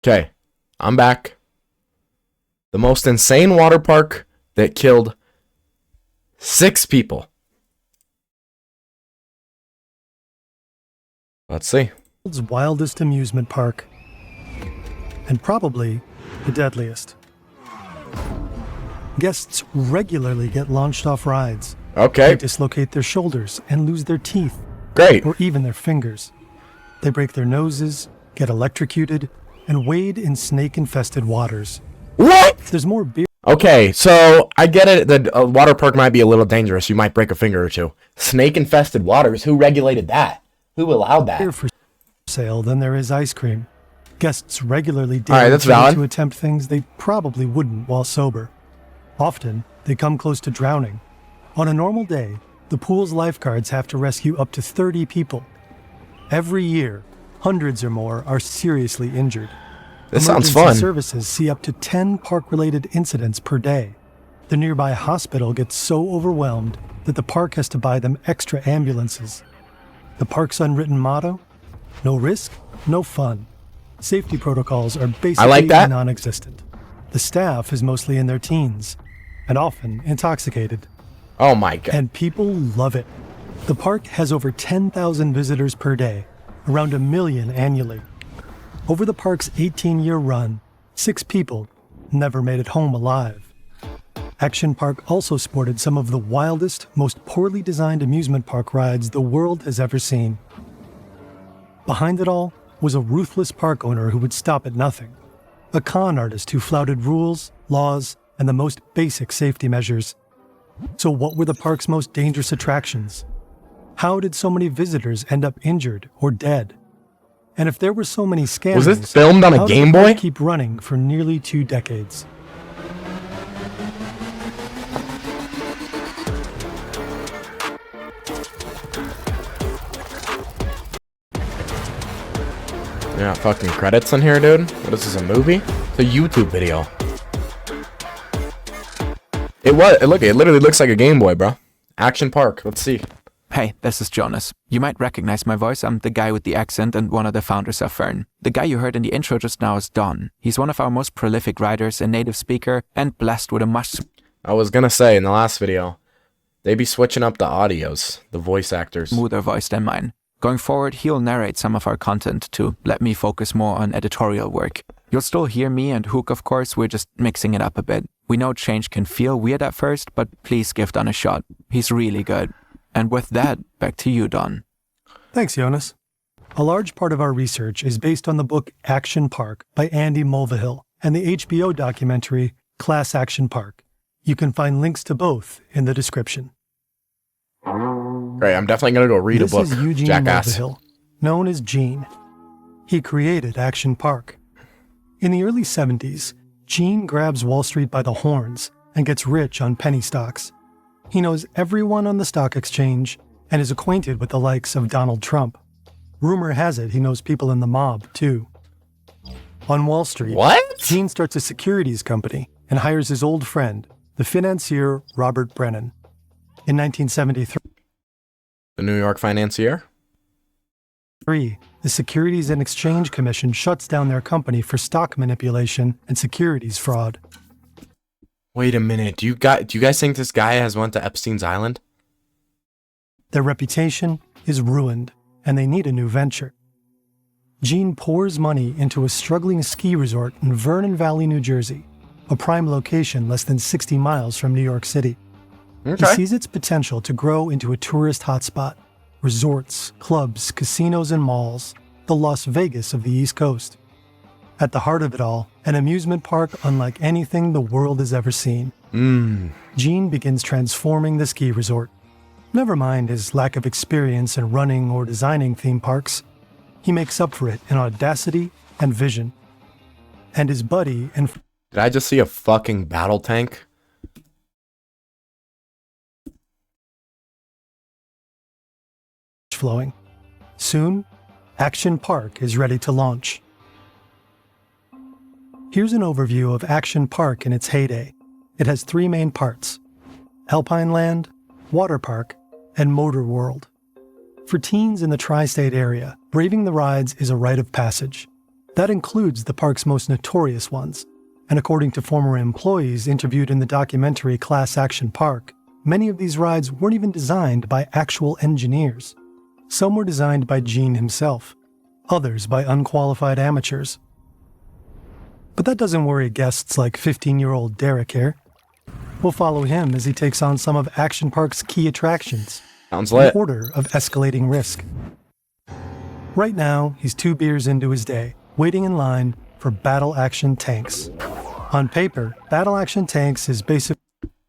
Okay, I'm back. The most insane water park that killed 6 people. Let's see. World's wildest amusement park. And probably the deadliest. Guests regularly get launched off rides. Okay. They dislocate their shoulders and lose their teeth. Great. Or even their fingers. They break their noses, get electrocuted, and wade in snake-infested waters. What? There's more beer. Okay, so I get it that a water park might be a little dangerous. You might break a finger or two. Snake-infested waters? Who regulated that? Who allowed that? For sale than there is ice cream. Guests regularly that's dare valid. to attempt things they probably wouldn't while sober. Often, they come close to drowning. On a normal day, the pool's lifeguards have to rescue up to 30 people. Every year, hundreds or more are seriously injured. This sounds Emergency fun. services see up to 10 park-related incidents per day. The nearby hospital gets so overwhelmed that the park has to buy them extra ambulances. The park's unwritten motto? No risk, no fun. Safety protocols are basically non-existent. The staff is mostly in their teens, and often intoxicated. Oh my god. And people love it. The park has over 10,000 visitors per day, around 1 million annually. Over the park's 18-year run, 6 people never made it home alive. Action Park also sported some of the wildest, most poorly designed amusement park rides the world has ever seen. Behind it all was a ruthless park owner who would stop at nothing. A con artist who flouted rules, laws, and the most basic safety measures. So what were the park's most dangerous attractions? How did so many visitors end up injured or dead? And if there were so many scandals, was this filmed on a Game Boy? Keep running for nearly 2 decades. Yeah, fucking credits in here, dude. What is this, a movie? It's a YouTube video. It literally looks like a Game Boy, bro. Action Park. Let's see. Hey, this is Jonas. You might recognize my voice. I'm the guy with the accent and one of the founders of Fern. The guy you heard in the intro just now is Don. He's one of our most prolific writers, a native speaker, and blessed with a much... I was gonna say, in the last video, they be switching up the audios, the voice actors. ...smoother voice than mine. Going forward, he'll narrate some of our content to let me focus more on editorial work. You'll still hear me and Hook, of course. We're just mixing it up a bit. We know change can feel weird at first, but please give Don a shot. He's really good. And with that, back to you, Don. Thanks, Jonas. A large part of our research is based on the book Action Park by Andy Mulvihill and the HBO documentary Class Action Park. You can find links to both in the description. Great, I'm definitely going to go read a book, This is Eugene jackass. Mulvihill, known as Gene. He created Action Park. In the early 70s, Gene grabs Wall Street by the horns and gets rich on penny stocks. He knows everyone on the stock exchange and is acquainted with the likes of Donald Trump. Rumor has it he knows people in the mob, too. On Wall Street, What? Gene starts a securities company and hires his old friend, the financier Robert Brennan. In 1973, The New York financier? the Securities and Exchange Commission shuts down their company for stock manipulation and securities fraud. Wait a minute, do you guys think this guy has went to Epstein's Island? Their reputation is ruined, and they need a new venture. Gene pours money into a struggling ski resort in Vernon Valley, New Jersey, a prime location less than 60 miles from New York City. Okay. He sees its potential to grow into a tourist hotspot. Resorts, clubs, casinos, and malls, the Las Vegas of the East Coast. At the heart of it all, an amusement park unlike anything the world has ever seen. Gene begins transforming the ski resort. Never mind his lack of experience in running or designing theme parks. He makes up for it in audacity and vision. And his buddy and... Did I just see a fucking battle tank? flowing. Soon, Action Park is ready to launch. Here's an overview of Action Park in its heyday. It has 3 main parts: Alpine Land, Waterpark, and Motor World. For teens in the tri-state area, braving the rides is a rite of passage. That includes the park's most notorious ones. And according to former employees interviewed in the documentary Class Action Park, many of these rides weren't even designed by actual engineers. Some were designed by Gene himself, others by unqualified amateurs. But that doesn't worry guests like 15-year-old Derek here. We'll follow him as he takes on some of Action Park's key attractions. Sounds lit. In order of escalating risk. Right now, he's 2 beers into his day, waiting in line for Battle Action Tanks. On paper, Battle Action Tanks is basic.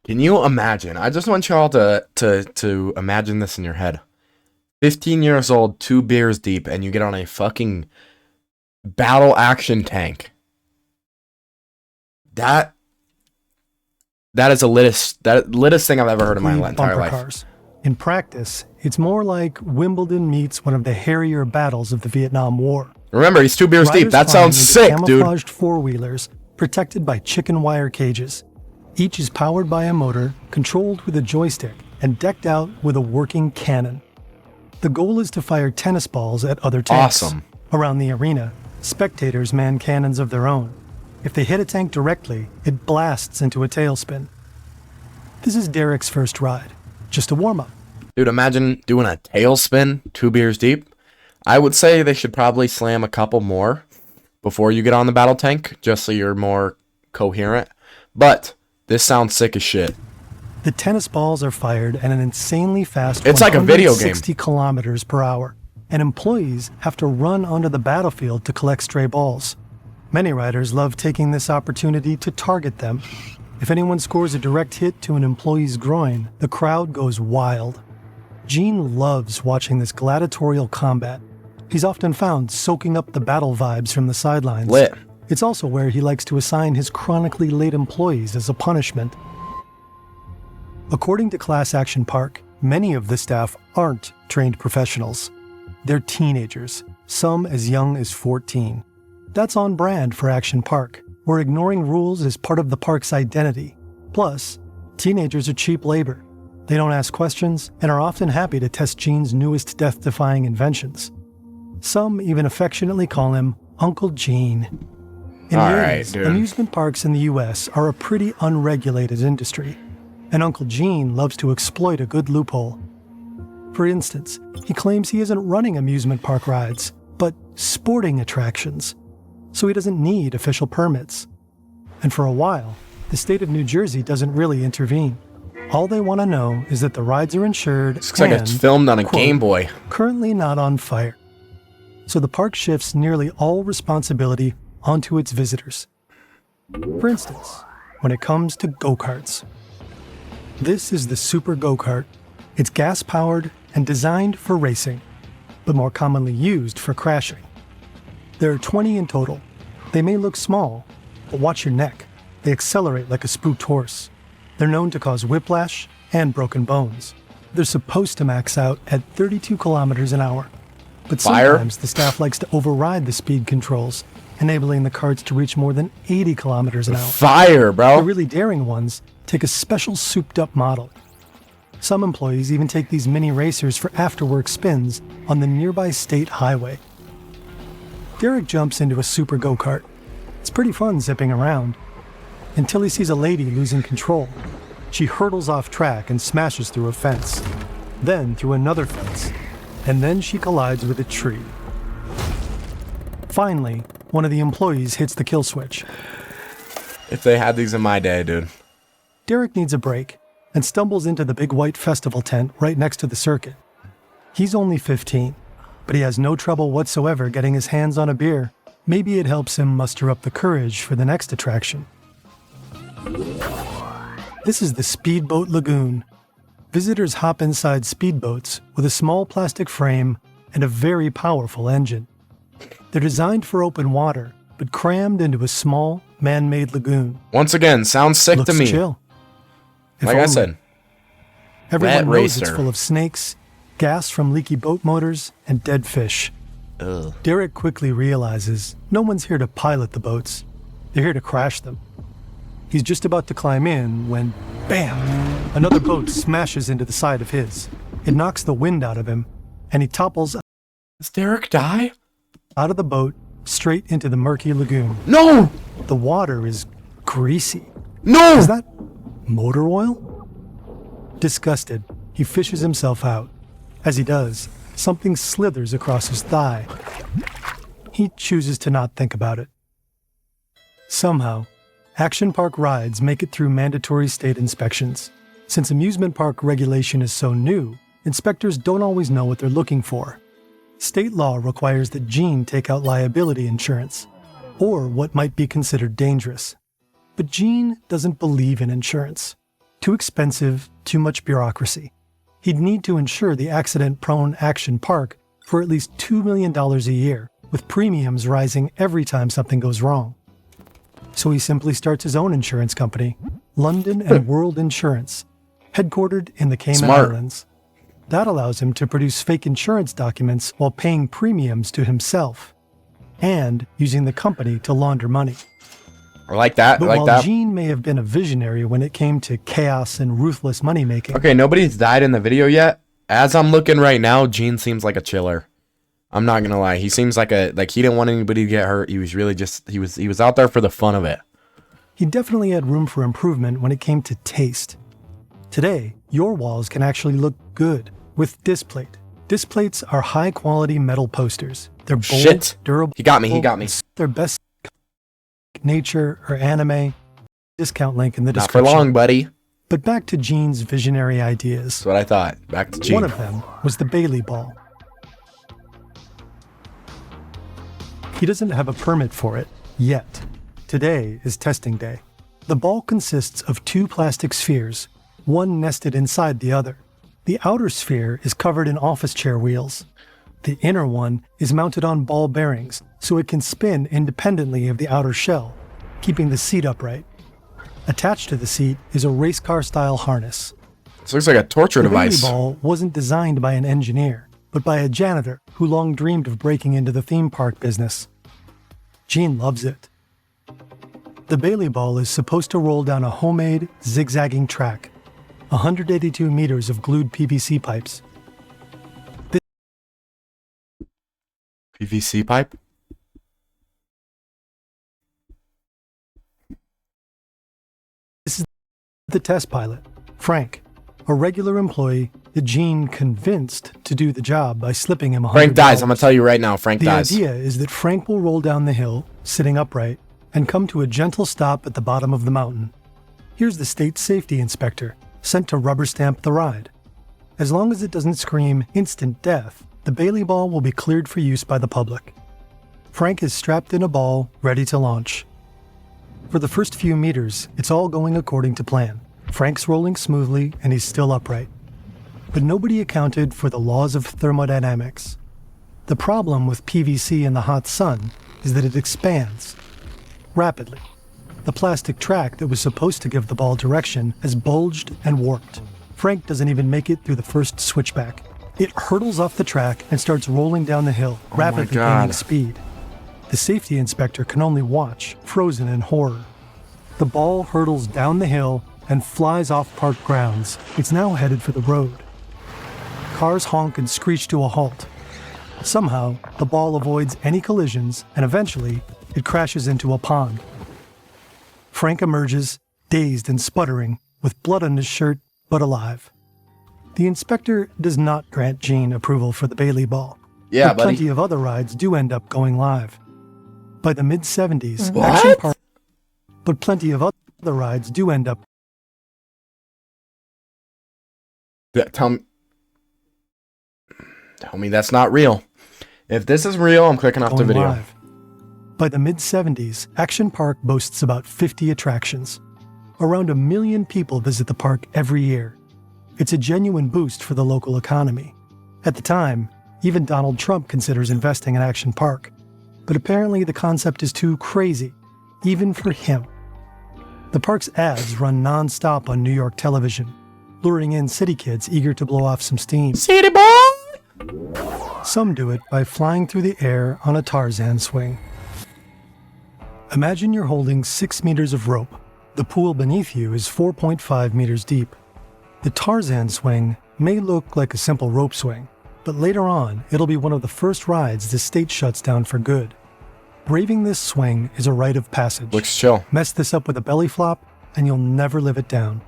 Can you imagine? I just want y'all to imagine this in your head. 15 years old, 2 beers deep, and you get on a fucking Battle Action Tank. That is the littest thing I've ever heard in my entire life. Cars. In practice, it's more like Wimbledon meets one of the hairier battles of the Vietnam War. Remember, he's 2 beers deep. That sounds sick, dude. Camouflaged 4-wheelers protected by chicken wire cages. Each is powered by a motor, controlled with a joystick, and decked out with a working cannon. The goal is to fire tennis balls at other tanks. Awesome. Around the arena, spectators man cannons of their own. If they hit a tank directly, it blasts into a tailspin. This is Derek's first ride. Just a warm-up. Dude, imagine doing a tailspin 2 beers deep. I would say they should probably slam a couple more before you get on the battle tank, just so you're more coherent. But this sounds sick as shit. The tennis balls are fired at an insanely fast it's like a video game. 60 kilometers per hour, and employees have to run onto the battlefield to collect stray balls. Many riders love taking this opportunity to target them. If anyone scores a direct hit to an employee's groin, the crowd goes wild. Gene loves watching this gladiatorial combat. He's often found soaking up the battle vibes from the sidelines. Lit. It's also where he likes to assign his chronically late employees as a punishment. According to Class Action Park, many of the staff aren't trained professionals. They're teenagers, some as young as 14. That's on brand for Action Park, where ignoring rules is part of the park's identity. Plus, teenagers are cheap labor. They don't ask questions and are often happy to test Gene's newest death-defying inventions. Some even affectionately call him Uncle Gene. In the 80s, amusement parks in the US are a pretty unregulated industry, and Uncle Gene loves to exploit a good loophole. For instance, he claims he isn't running amusement park rides, but sporting attractions, so he doesn't need official permits. And for a while, the state of New Jersey doesn't really intervene. All they want to know is that the rides are insured Looks like it's filmed on a quote, Game Boy. Currently not on fire. So the park shifts nearly all responsibility onto its visitors. For instance, when it comes to go-karts. This is the Super Go-Kart. It's gas-powered and designed for racing, but more commonly used for crashing. There are 20 in total. They may look small, but watch your neck. They accelerate like a spooked horse. They're known to cause whiplash and broken bones. They're supposed to max out at 32 kilometers an hour. But sometimes the staff likes to override the speed controls, enabling the carts to reach more than 80 kilometers an hour. Fire, bro. The really daring ones take a special souped-up model. Some employees even take these mini racers for after-work spins on the nearby state highway. Derek jumps into a super go-kart. It's pretty fun zipping around, until he sees a lady losing control. She hurtles off track and smashes through a fence, then through another fence, and then she collides with a tree. Finally, one of the employees hits the kill switch. If they had these in my day, dude. Derek needs a break and stumbles into the big white festival tent right next to the circuit. He's only 15, but he has no trouble whatsoever getting his hands on a beer. Maybe it helps him muster up the courage for the next attraction. This is the Speedboat Lagoon. Visitors hop inside speedboats with a small plastic frame and a very powerful engine. They're designed for open water, but crammed into a small, man-made lagoon. Once again, sounds sick Looks to me. Chill. If Like I only. said, Everyone knows it's racer. full of snakes, gas from leaky boat motors, and dead fish. Ugh. Derek quickly realizes no one's here to pilot the boats. They're here to crash them. He's just about to climb in when, bam, another boat smashes into the side of his. It knocks the wind out of him, and he topples Does Derek die? out of the boat straight into the murky lagoon. No! The water is greasy. No! Is that motor oil? Disgusted, he fishes himself out. As he does, something slithers across his thigh. He chooses to not think about it. Somehow, Action Park rides make it through mandatory state inspections. Since amusement park regulation is so new, inspectors don't always know what they're looking for. State law requires that Gene take out liability insurance, or what might be considered dangerous. But Gene doesn't believe in insurance. Too expensive, too much bureaucracy. He'd need to insure the accident-prone Action Park for at least $2 million a year, with premiums rising every time something goes wrong. So he simply starts his own insurance company, London and World Insurance, headquartered in the Cayman Islands. That allows him to produce fake insurance documents while paying premiums to himself, and using the company to launder money. I like that. But I like while that. Gene may have been a visionary when it came to chaos and ruthless money-making, Okay, nobody's died in the video yet. As I'm looking right now, Gene seems like a chiller. I'm not gonna lie. He seems like he didn't want anybody to get hurt. He was really just he was out there for the fun of it. he definitely had room for improvement when it came to taste. Today, your walls can actually look good with Displate. Displates are high-quality metal posters. They're bold, Shit. durable. He got me. He got me. They're best nature or anime. Discount link in the Not for description. long, buddy. But back to Gene's visionary ideas. That's what I thought. Back to Gene. One of them was the Bailey ball. He doesn't have a permit for it yet. Today is testing day. The ball consists of two plastic spheres, one nested inside the other. The outer sphere is covered in office chair wheels. The inner one is mounted on ball bearings, so it can spin independently of the outer shell, keeping the seat upright. Attached to the seat is a race car style harness. This looks like a torture The Bailey device. ball wasn't designed by an engineer, but by a janitor who long dreamed of breaking into the theme park business. Gene loves it. The Bailey ball is supposed to roll down a homemade, zigzagging track, 182 meters of glued PVC pipes. PVC pipe. The test pilot, Frank, a regular employee that Gene convinced to do the job by slipping him $100. Frank dies. I'm gonna tell you right now. Frank The dies. idea is that Frank will roll down the hill, sitting upright, and come to a gentle stop at the bottom of the mountain. Here's the state safety inspector, sent to rubber stamp the ride. As long as it doesn't scream instant death, the Bailey ball will be cleared for use by the public. Frank is strapped in a ball, ready to launch. For the first few meters, it's all going according to plan. Frank's rolling smoothly and he's still upright. But nobody accounted for the laws of thermodynamics. The problem with PVC in the hot sun is that it expands rapidly. The plastic track that was supposed to give the ball direction has bulged and warped. Frank doesn't even make it through the first switchback. It hurtles off the track and starts rolling down the hill, rapidly gaining speed. The safety inspector can only watch, frozen in horror. The ball hurtles down the hill and flies off park grounds. It's now headed for the road. Cars honk and screech to a halt. Somehow, the ball avoids any collisions, and eventually, it crashes into a pond. Frank emerges, dazed and sputtering, with blood on his shirt, but alive. The inspector does not grant Gene approval for the Bailey ball. Yeah, but buddy. plenty of other rides do end up going live. By the mid-70s, What? Action Park... But plenty of other rides do end up Yeah, tell me that's not real. If this is real, I'm clicking off the going video. live. By the mid-70s, Action Park boasts about 50 attractions. Around 1 million people visit the park every year. It's a genuine boost for the local economy. At the time, even Donald Trump considers investing in Action Park. But apparently the concept is too crazy, even for him. The park's ads run non-stop on New York television, luring in city kids eager to blow off some steam. City boy! Some do it by flying through the air on a Tarzan swing. Imagine you're holding 6 meters of rope. The pool beneath you is 4.5 meters deep. The Tarzan swing may look like a simple rope swing, but later on, it'll be one of the first rides the state shuts down for good. Braving this swing is a rite of passage. Looks chill. Mess this up with a belly flop, and you'll never live it down.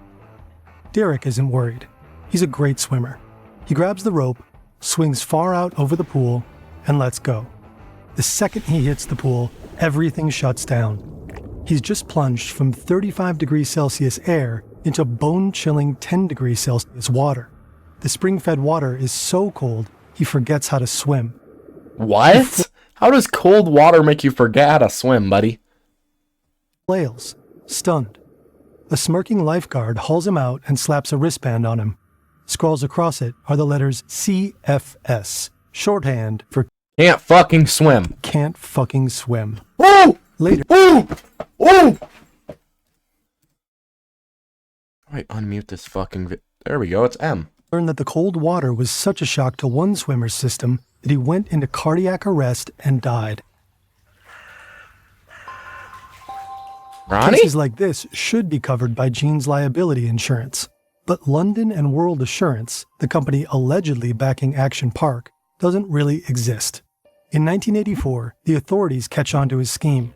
Derek isn't worried. He's a great swimmer. He grabs the rope, swings far out over the pool, and lets go. The second he hits the pool, everything shuts down. He's just plunged from 35 degrees Celsius air into bone-chilling 10 degrees Celsius water. The spring-fed water is so cold, he forgets how to swim. What? How does cold water make you forget how to swim, buddy? Flails, stunned. A smirking lifeguard hauls him out and slaps a wristband on him. Scrawls across it are the letters CFS, shorthand for Can't fucking swim. can't fucking swim. Woo! Later, Woo! Woo! Alright, unmute this fucking there we go, it's M. learned that the cold water was such a shock to one swimmer's system that he went into cardiac arrest and died. Ronnie? Cases like this should be covered by Gene's liability insurance. But London and World Assurance, the company allegedly backing Action Park, doesn't really exist. In 1984, the authorities catch on to his scheme.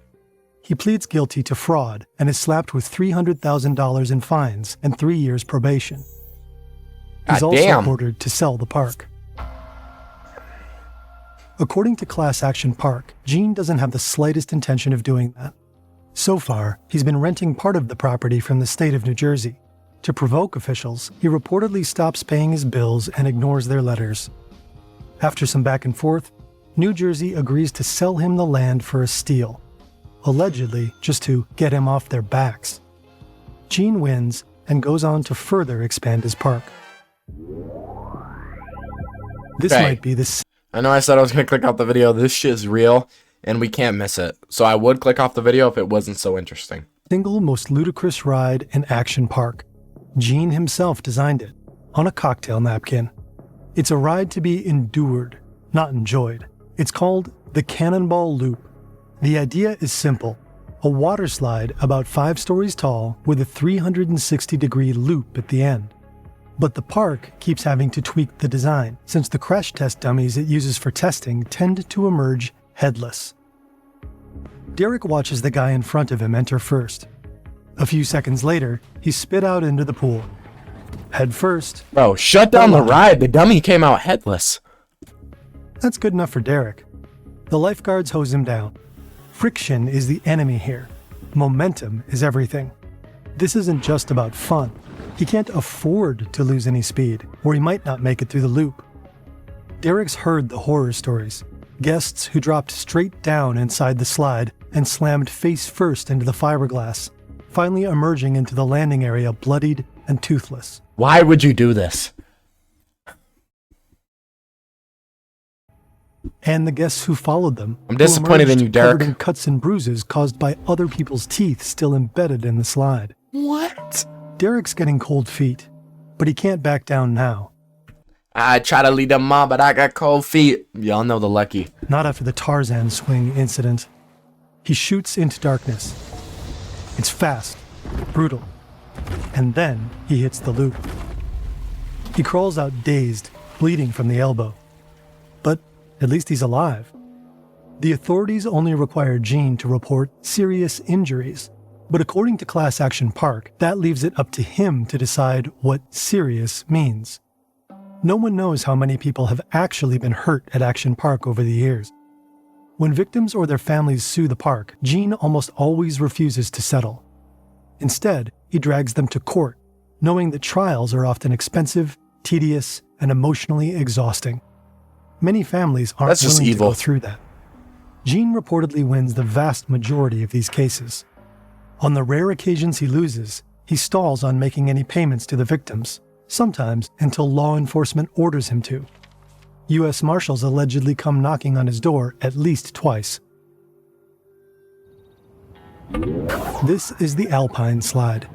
He pleads guilty to fraud and is slapped with $300,000 in fines and 3 years probation. He's also damn. ordered to sell the park. According to Class Action Park, Gene doesn't have the slightest intention of doing that. So far, he's been renting part of the property from the state of New Jersey. To provoke officials, he reportedly stops paying his bills and ignores their letters. After some back and forth, New Jersey agrees to sell him the land for a steal, allegedly just to get him off their backs. Gene wins and goes on to further expand his park. This Okay. might be the I know I said I was gonna click off the video. This shit is real, and we can't miss it. So I would click off the video if it wasn't so interesting. single most ludicrous ride in Action Park. Gene himself designed it, on a cocktail napkin. It's a ride to be endured, not enjoyed. It's called the Cannonball Loop. The idea is simple. A water slide about 5 stories tall with a 360-degree loop at the end. But the park keeps having to tweak the design, since the crash test dummies it uses for testing tend to emerge headless. Derek watches the guy in front of him enter first. A few seconds later, he's spit out into the pool. Head first. Bro, shut down the ride. The dummy came out headless. That's good enough for Derek. The lifeguards hose him down. Friction is the enemy here. Momentum is everything. This isn't just about fun. He can't afford to lose any speed, or he might not make it through the loop. Derek's heard the horror stories. Guests who dropped straight down inside the slide and slammed face first into the fiberglass, finally emerging into the landing area bloodied and toothless. Why would you do this? And the guests who followed them. I'm who disappointed in emerged you, Derek. covered in cuts and bruises caused by other people's teeth still embedded in the slide. What? Derek's getting cold feet, but he can't back down now. I try to lead them on, but I got cold feet. Y'all know the lucky. Not after the Tarzan swing incident. He shoots into darkness. It's fast, brutal, and then he hits the loop. He crawls out dazed, bleeding from the elbow. But at least he's alive. The authorities only require Gene to report serious injuries, but according to Class Action Park, that leaves it up to him to decide what serious means. No one knows how many people have actually been hurt at Action Park over the years. When victims or their families sue the park, Gene almost always refuses to settle. Instead, he drags them to court, knowing that trials are often expensive, tedious, and emotionally exhausting. Many families aren't That's just willing to evil. go through that. Gene reportedly wins the vast majority of these cases. On the rare occasions he loses, he stalls on making any payments to the victims, sometimes until law enforcement orders him to. U.S. Marshals allegedly come knocking on his door at least twice. This is the Alpine Slide.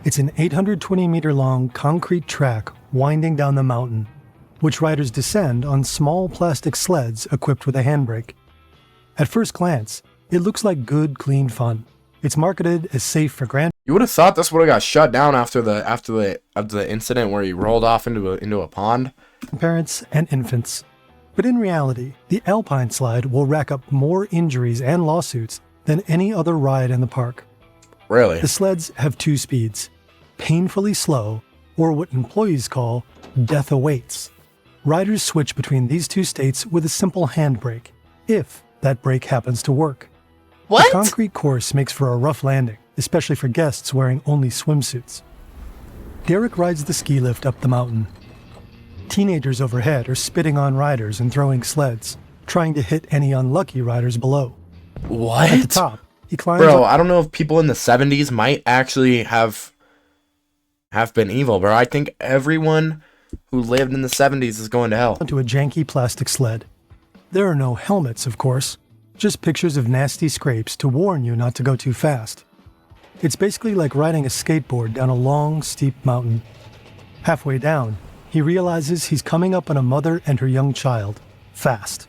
It's an 820-meter-long concrete track winding down the mountain, which riders descend on small plastic sleds equipped with a handbrake. At first glance, it looks like good, clean fun. It's marketed as safe for You would have thought this would have got shut down after the incident where he rolled off into a pond. grandparents and infants. But in reality, the Alpine Slide will rack up more injuries and lawsuits than any other ride in the park. Really? The sleds have two speeds, painfully slow, or what employees call death awaits. Riders switch between these two states with a simple handbrake, if that brake happens to work. What? The concrete course makes for a rough landing, especially for guests wearing only swimsuits. Derek rides the ski lift up the mountain. Teenagers overhead are spitting on riders and throwing sleds, trying to hit any unlucky riders below. What? At the top, he climbs Bro, up I don't know if people in the 70s might actually have been evil, bro. I think everyone who lived in the 70s is going to hell. onto a janky plastic sled. There are no helmets, of course, just pictures of nasty scrapes to warn you not to go too fast. It's basically like riding a skateboard down a long, steep mountain. Halfway down, he realizes he's coming up on a mother and her young child, fast.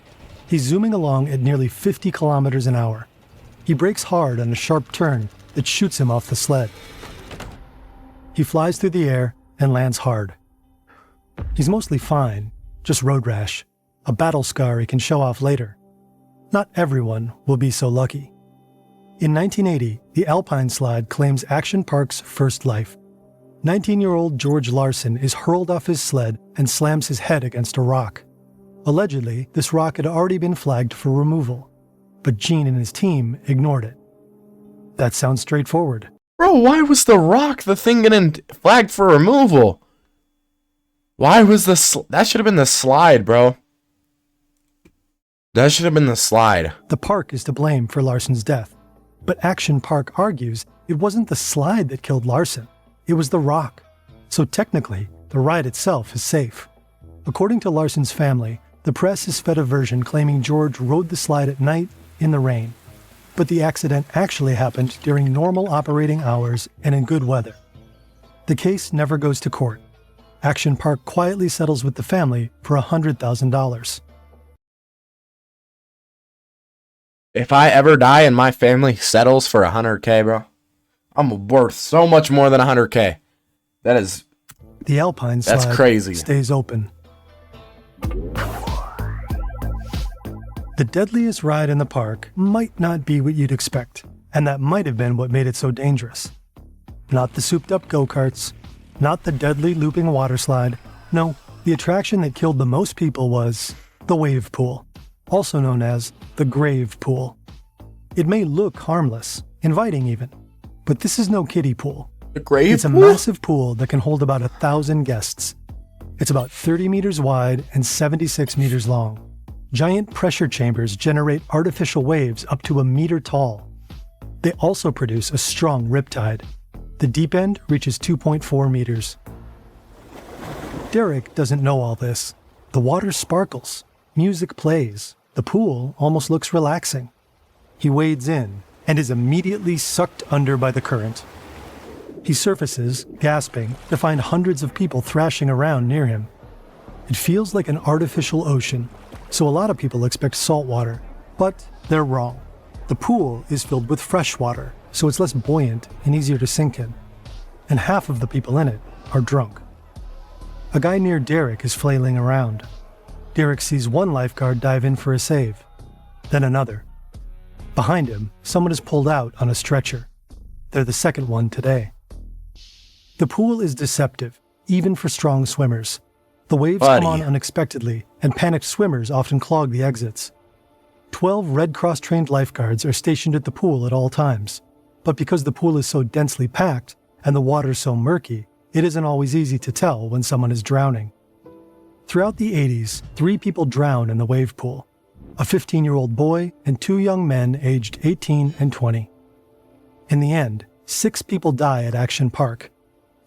He's zooming along at nearly 50 kilometers an hour. He brakes hard on a sharp turn that shoots him off the sled. He flies through the air and lands hard. He's mostly fine, just road rash, a battle scar he can show off later. Not everyone will be so lucky. In 1980, the Alpine Slide claims Action Park's first life. 19-year-old George Larson is hurled off his sled and slams his head against a rock. Allegedly, this rock had already been flagged for removal, but Gene and his team ignored it. That sounds straightforward. Bro, why was the rock the thing getting flagged for removal? Why was that should have been the slide, bro. That should have been the slide. The park is to blame for Larson's death, but Action Park argues it wasn't the slide that killed Larson, it was the rock. So technically, the ride itself is safe. According to Larson's family, the press has fed a version claiming George rode the slide at night in the rain. But the accident actually happened during normal operating hours and in good weather. The case never goes to court. Action Park quietly settles with the family for $100,000. If I ever die and my family settles for $100K, bro, I'm worth so much more than $100K. That's The Alpine Slide crazy. stays open. The deadliest ride in the park might not be what you'd expect, and that might have been what made it so dangerous. Not the souped-up go-karts, not the deadly looping water slide. No, the attraction that killed the most people was the wave pool, also known as the grave pool. It may look harmless, inviting even, but this is no kiddie pool. The grave It's a pool? massive pool that can hold about 1,000 guests. It's about 30 meters wide and 76 meters long. Giant pressure chambers generate artificial waves up to 1 meter tall. They also produce a strong riptide. The deep end reaches 2.4 meters. Derek doesn't know all this. The water sparkles, music plays, the pool almost looks relaxing. He wades in and is immediately sucked under by the current. He surfaces, gasping, to find hundreds of people thrashing around near him. It feels like an artificial ocean, so a lot of people expect salt water, but they're wrong. The pool is filled with fresh water, so it's less buoyant and easier to sink in. And half of the people in it are drunk. A guy near Derek is flailing around. Derek sees one lifeguard dive in for a save, then another. Behind him, someone is pulled out on a stretcher. They're the second one today. The pool is deceptive, even for strong swimmers. The waves come on unexpectedly, and panicked swimmers often clog the exits. 12 Red Cross-trained lifeguards are stationed at the pool at all times. But because the pool is so densely packed, and the water so murky, it isn't always easy to tell when someone is drowning. Throughout the 80s, 3 people drowned in the wave pool. A 15-year-old boy and 2 young men aged 18 and 20. In the end, 6 people die at Action Park.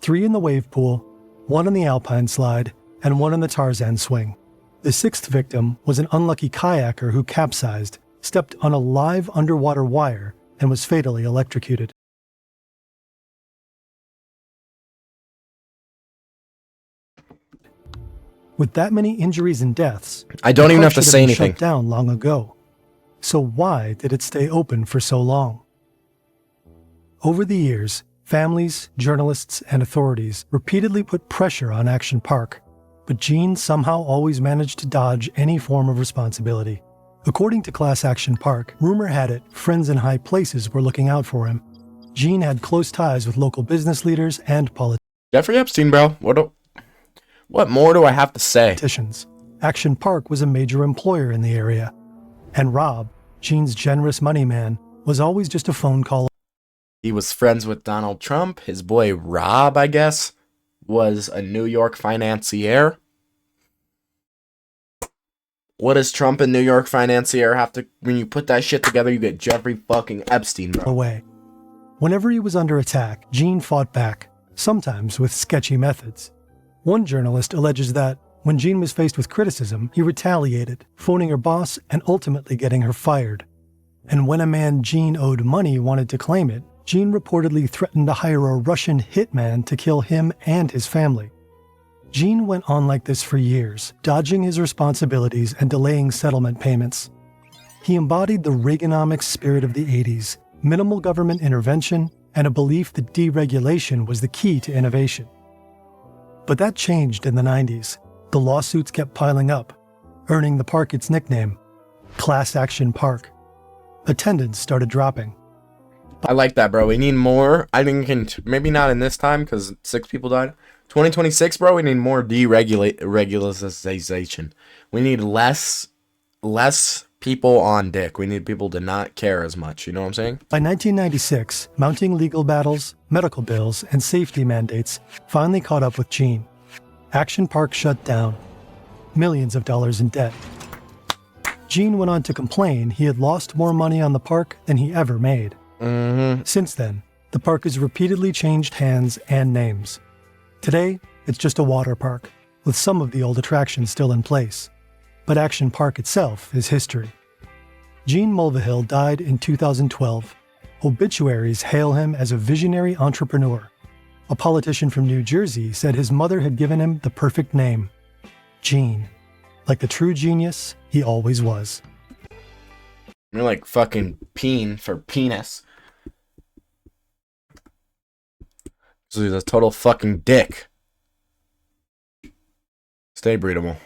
3 in the wave pool, 1 on the Alpine Slide, and 1 on the Tarzan swing. The 6th victim was an unlucky kayaker who capsized, stepped on a live underwater wire, and was fatally electrocuted. With that many injuries and deaths, I don't even the have park to should say been anything. Shut down long ago. So why did it stay open for so long? Over the years, families, journalists, and authorities repeatedly put pressure on Action Park. but Gene somehow always managed to dodge any form of responsibility. According to Class Action Park, rumor had it friends in high places were looking out for him. Gene had close ties with local business leaders and Jeffrey Epstein, bro. What more do I have to say? politicians. Action Park was a major employer in the area. And Rob, Gene's generous money man, was always just a phone call. He was friends with Donald Trump. His boy Rob, I guess, was a New York financier. What does Trump and New York financier have to... When you put that shit together, you get Jeffrey fucking Epstein, bro. Away. Whenever he was under attack, Gene fought back, sometimes with sketchy methods. One journalist alleges that, when Gene was faced with criticism, he retaliated, phoning her boss and ultimately getting her fired. And when a man Gene owed money wanted to claim it, Gene reportedly threatened to hire a Russian hitman to kill him and his family. Gene went on like this for years, dodging his responsibilities and delaying settlement payments. He embodied the Reaganomics spirit of the 80s, minimal government intervention, and a belief that deregulation was the key to innovation. But that changed in the 90s. The lawsuits kept piling up, earning the park its nickname, Class Action Park. Attendance started dropping. I like that, bro. We need more. I think maybe not in this time because 6 people died. 2026, bro. We need more deregulation. We need less people on dick. We need people to not care as much. You know what I'm saying? By 1996, mounting legal battles, medical bills, and safety mandates finally caught up with Gene. Action Park shut down. Millions of dollars in debt. Gene went on to complain he had lost more money on the park than he ever made. Since then, the park has repeatedly changed hands and names. Today, it's just a water park, with some of the old attractions still in place. But Action Park itself is history. Gene Mulvihill died in 2012. Obituaries hail him as a visionary entrepreneur. A politician from New Jersey said his mother had given him the perfect name, Gene, like the true genius he always was. You're like fucking peen for penis. So he's a total fucking dick. Stay breedable.